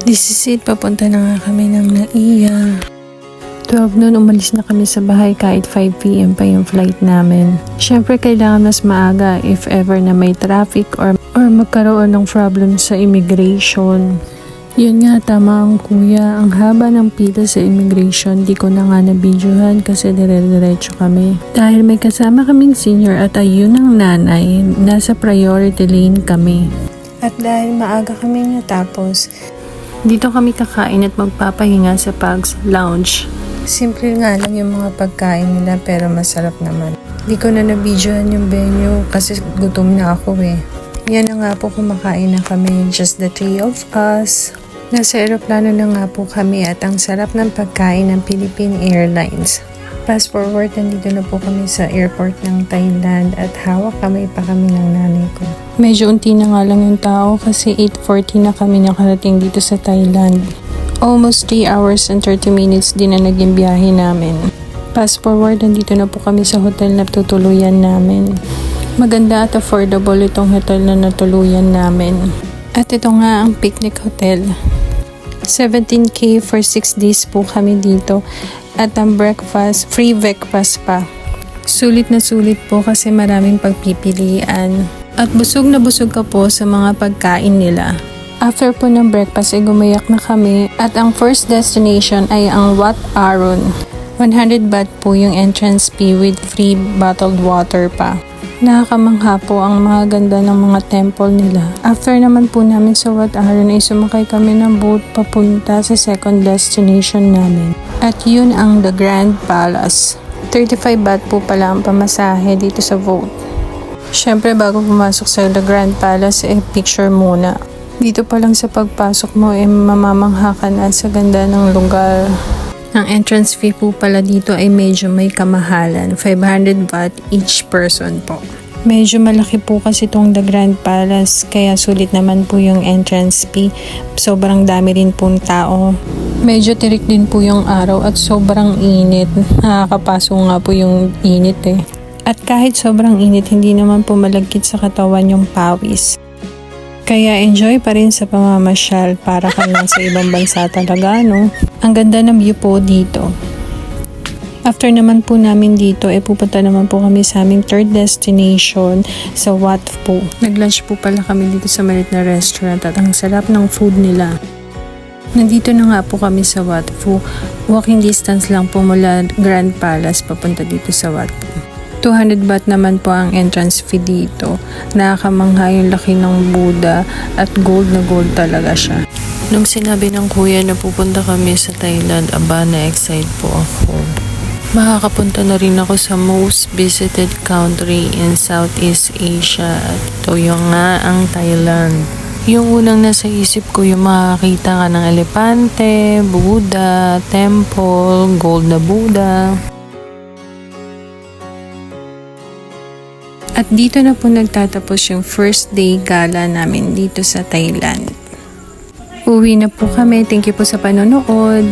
This is it, papunta na nga kami ng Naiya. 12 noon, umalis na kami sa bahay kahit 5 PM pa yung flight namin. Siyempre, kailangan mas maaga if ever na may traffic or magkaroon ng problem sa immigration. Yun nga, tama ang kuya. Ang haba ng pila sa immigration, di ko na nga na-videohan kasi dire-diretso kami. Dahil may kasama kaming senior at ayun ang nanay, nasa priority lane kami. At dahil maaga kami natapos, dito kami kakain at magpapahinga sa Pugs Lounge. Simple nga lang yung mga pagkain nila pero masarap naman. Di ko na na-videohan yung venue kasi gutom na ako eh. Yan na nga po, kumakain na kami, just the three of us. Nasa aeroplano na nga po kami at ang sarap ng pagkain ng Philippine Airlines. Fast forward, nandito na po kami sa airport ng Thailand at hawak kami pa kami ng nanay ko. Medyo unti na nga lang yung tao kasi 8:40 na kami nakarating dito sa Thailand. Almost 3 hours and 30 minutes din na naging biyahe namin. Fast forward, nandito na po kami sa hotel na tutuluyan namin. Maganda at affordable itong hotel na natuluyan namin. At ito nga ang picnic hotel. 17K for 6 days po kami dito. At ang breakfast, free breakfast pa. Sulit na sulit po kasi maraming pagpipilian. At busog na busog ka po sa mga pagkain nila. After po ng breakfast ay gumayak na kami at ang first destination ay ang Wat Arun. 100 baht po yung entrance fee with free bottled water pa. Nakakamangha po ang mga ganda ng mga temple nila. After naman po namin sa Wat Arun ay sumakay kami ng boat papunta sa second destination namin. At yun ang The Grand Palace. 35 baht po pala ang pamasahe dito sa boat. Siyempre bago pumasok sa The Grand Palace picture muna. Dito pa lang sa pagpasok mo mamamangha ka na sa ganda ng lugar. Ang entrance fee po pala dito ay medyo may kamahalan. 500 baht each person po. Medyo malaki po kasi itong The Grand Palace kaya sulit naman po yung entrance fee. Sobrang dami rin pong tao. Medyo tirik din po yung araw at sobrang init. Nakakapaso nga po yung init eh. At kahit sobrang init, hindi naman po malagkit sa katawan yung pawis. Kaya enjoy pa rin sa pamamasyal para ka sa ibang bansa talaga, no? Ang ganda ng view po dito. After naman po namin dito, pupunta naman po kami sa aming third destination sa Wat Pho. Nag-lunch po pala kami dito sa maliit na restaurant at ang sarap ng food nila. Nandito na nga po kami sa Wat Pho. Walking distance lang po mula Grand Palace papunta dito sa Wat Pho. 200 baht naman po ang entrance fee dito. Nakakamangha yung laki ng Buddha at gold na gold talaga siya. Nung sinabi ng kuya na pupunta kami sa Thailand, na-excite po ako. Makakapunta na rin ako sa most visited country in Southeast Asia at ito yung nga ang Thailand. Yung unang nasa isip ko yung makakita ka ng elepante, Buddha, temple, gold na Buddha. At dito na po nagtatapos yung first day gala namin dito sa Thailand. Uwi na po kami. Thank you po sa panonood.